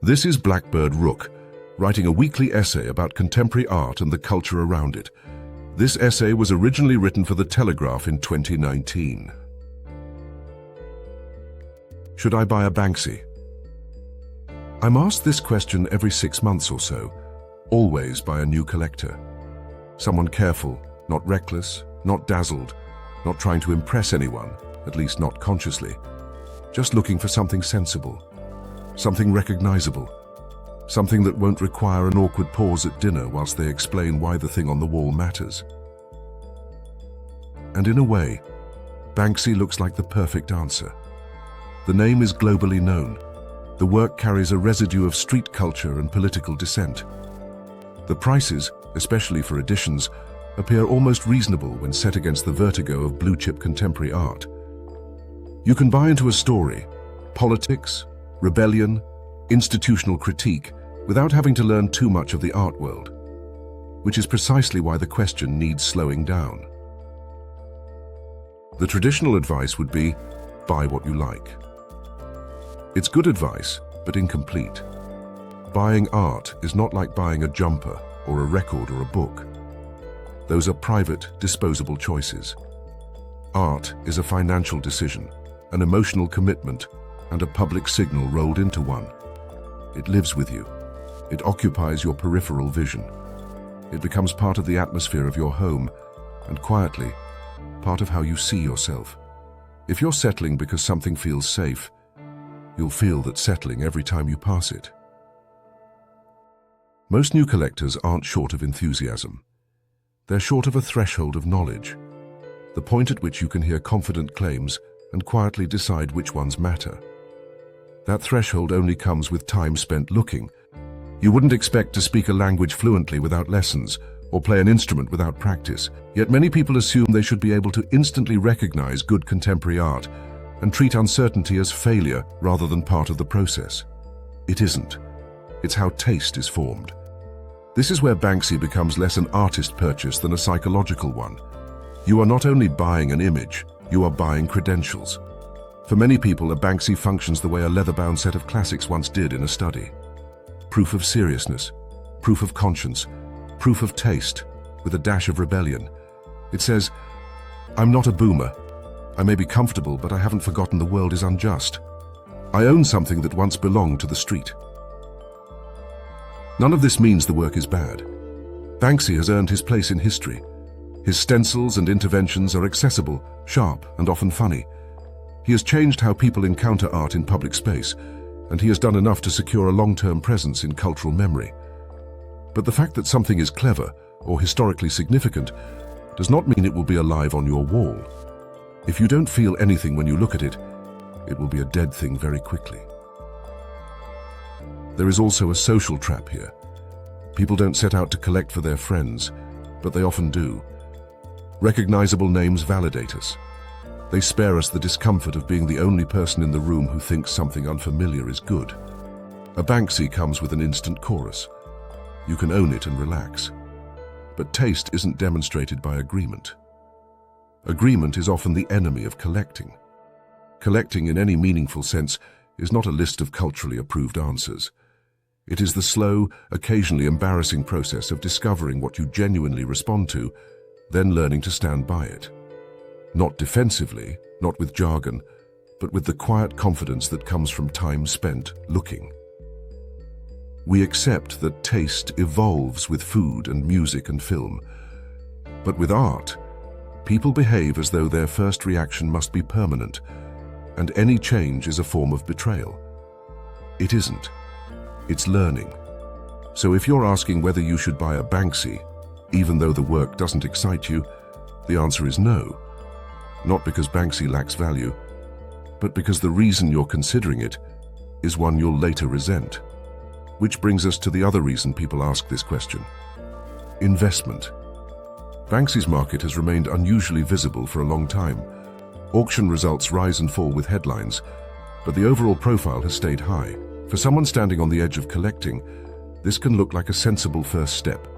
This is Blackbird Rook, writing a weekly essay about contemporary art and the culture around it. This essay was originally written for The Telegraph in 2019. Should I buy a Banksy? I'm asked this question every 6 months or so, always by a new collector. Someone careful, not reckless, not dazzled, not trying to impress anyone, at least not consciously. Just looking for something sensible, something recognizable, something that won't require an awkward pause at dinner whilst they explain why the thing on the wall matters. And in a way, Banksy looks like the perfect answer. The name is globally known. The work carries a residue of street culture and political dissent. The prices, especially for editions, appear almost reasonable when set against the vertigo of blue-chip contemporary art. You can buy into a story, politics, rebellion, institutional critique, without having to learn too much of the art world, which is precisely why the question needs slowing down. The traditional advice would be, buy what you like. It's good advice, but incomplete. Buying art is not like buying a jumper or a record or a book. Those are private, disposable choices. Art is a financial decision, an emotional commitment, and a public signal rolled into one. It lives with you. It occupies your peripheral vision. It becomes part of the atmosphere of your home, and quietly, part of how you see yourself. If you're settling because something feels safe, you'll feel that settling every time you pass it. Most new collectors aren't short of enthusiasm. They're short of a threshold of knowledge, the point at which you can hear confident claims and quietly decide which ones matter. That threshold only comes with time spent looking. You wouldn't expect to speak a language fluently without lessons, or play an instrument without practice, yet many people assume they should be able to instantly recognize good contemporary art and treat uncertainty as failure rather than part of the process. It isn't. It's how taste is formed. This is where Banksy becomes less an artist purchase than a psychological one. You are not only buying an image, you are buying credentials. For many people, a Banksy functions the way a leather-bound set of classics once did in a study. Proof of seriousness, proof of conscience, proof of taste, with a dash of rebellion. It says, I'm not a boomer. I may be comfortable, but I haven't forgotten the world is unjust. I own something that once belonged to the street. None of this means the work is bad. Banksy has earned his place in history. His stencils and interventions are accessible, sharp, and often funny. He has changed how people encounter art in public space, and he has done enough to secure a long-term presence in cultural memory. But the fact that something is clever or historically significant does not mean it will be alive on your wall. If you don't feel anything when you look at it, it will be a dead thing very quickly. There is also a social trap here. People don't set out to collect for their friends, but they often do. Recognizable names validate us. They spare us the discomfort of being the only person in the room who thinks something unfamiliar is good. A Banksy comes with an instant chorus. You can own it and relax. But taste isn't demonstrated by agreement. Agreement is often the enemy of collecting. Collecting in any meaningful sense is not a list of culturally approved answers. It is the slow, occasionally embarrassing process of discovering what you genuinely respond to, then learning to stand by it. Not defensively, not with jargon, but with the quiet confidence that comes from time spent looking. We accept that taste evolves with food and music and film. But with art, people behave as though their first reaction must be permanent, and any change is a form of betrayal. It isn't. It's learning. So if you're asking whether you should buy a Banksy, even though the work doesn't excite you, the answer is no. Not because Banksy lacks value, but because the reason you're considering it is one you'll later resent. Which brings us to the other reason people ask this question. Investment. Banksy's market has remained unusually visible for a long time. Auction results rise and fall with headlines, but the overall profile has stayed high. For someone standing on the edge of collecting, this can look like a sensible first step,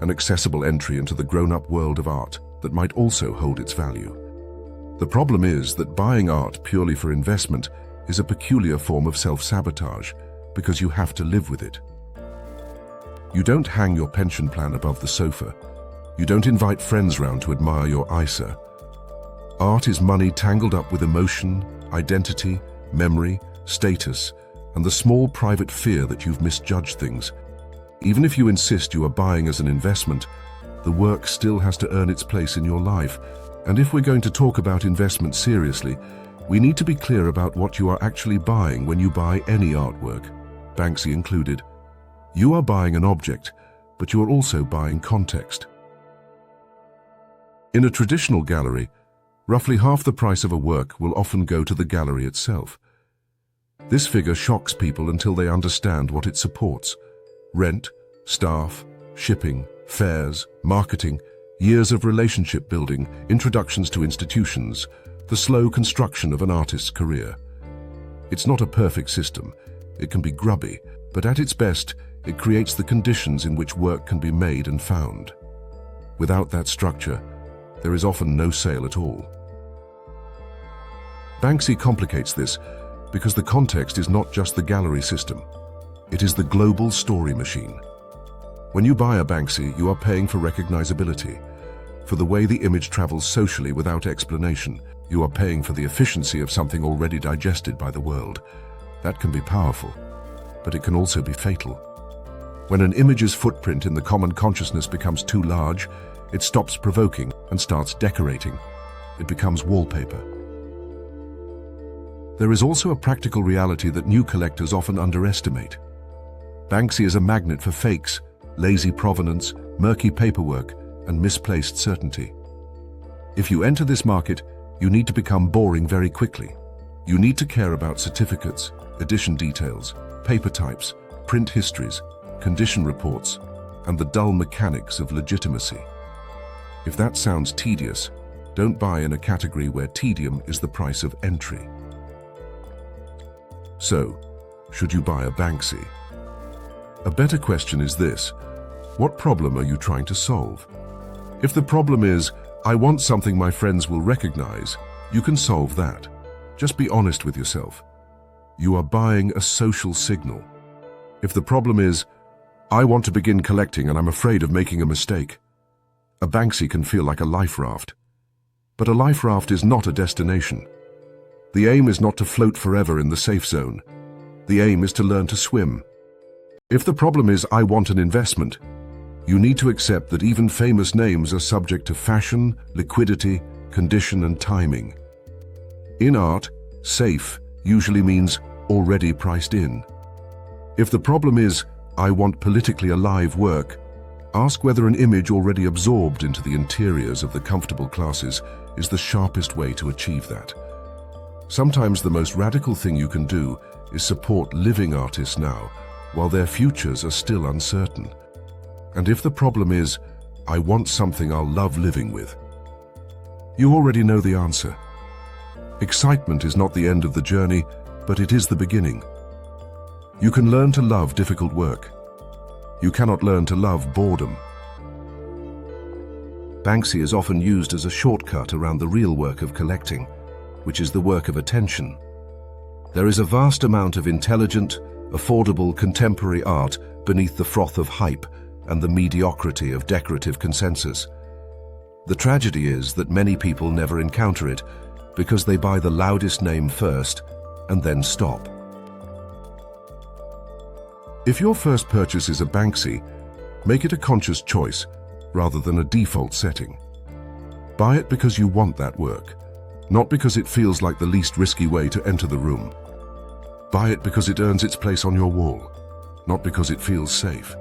an accessible entry into the grown-up world of art that might also hold its value. The problem is that buying art purely for investment is a peculiar form of self-sabotage. because you have to live with it. You don't hang your pension plan above the sofa. You don't invite friends round to admire your ISA. Art is money tangled up with emotion, identity, memory, status, and the small private fear that you've misjudged things. Even if you insist you are buying as an investment, the work still has to earn its place in your life. And if we're going to talk about investment seriously, we need to be clear about what you are actually buying when you buy any artwork, Banksy included. You are buying an object, but you are also buying context. In a traditional gallery, roughly half the price of a work will often go to the gallery itself. This figure shocks people until they understand what it supports: rent, staff, shipping, fares, marketing, years of relationship building, introductions to institutions, the slow construction of an artist's career. It's not a perfect system. It can be grubby, but at its best, it creates the conditions in which work can be made and found. Without that structure, there is often no sale at all. Banksy complicates this because the context is not just the gallery system. It is the global story machine. When you buy a Banksy, you are paying for recognizability, for the way the image travels socially without explanation. You are paying for the efficiency of something already digested by the world. That can be powerful, but it can also be fatal. When an image's footprint in the common consciousness becomes too large, it stops provoking and starts decorating. It becomes wallpaper. There is also a practical reality that new collectors often underestimate. Banksy is a magnet for fakes, lazy provenance, murky paperwork, and misplaced certainty. If you enter this market, you need to become boring very quickly. You need to care about certificates, edition details, paper types, print histories, condition reports, and the dull mechanics of legitimacy. If that sounds tedious, don't buy in a category where tedium is the price of entry. So, should you buy a Banksy? A better question is this: what problem are you trying to solve? If the problem is, I want something my friends will recognize, you can solve that. Just be honest with yourself. You are buying a social signal. If the problem is, I want to begin collecting and I'm afraid of making a mistake, a Banksy can feel like a life raft. But a life raft is not a destination. The aim is not to float forever in the safe zone. The aim is to learn to swim. If the problem is, I want an investment, you need to accept that even famous names are subject to fashion, liquidity, condition, and timing. In art, safe usually means already priced in. If the problem is, I want politically alive work, ask whether an image already absorbed into the interiors of the comfortable classes is the sharpest way to achieve that. Sometimes the most radical thing you can do is support living artists now, while their futures are still uncertain. And if the problem is, I want something I'll love living with, you already know the answer. Excitement is not the end of the journey, but it is the beginning. You can learn to love difficult work. You cannot learn to love boredom. Banksy is often used as a shortcut around the real work of collecting, which is the work of attention. There is a vast amount of intelligent, affordable contemporary art beneath the froth of hype and the mediocrity of decorative consensus. The tragedy is that many people never encounter it because they buy the loudest name first and then stop. If your first purchase is a Banksy, make it a conscious choice rather than a default setting. Buy it because you want that work, not because it feels like the least risky way to enter the room. Buy it because it earns its place on your wall, not because it feels safe.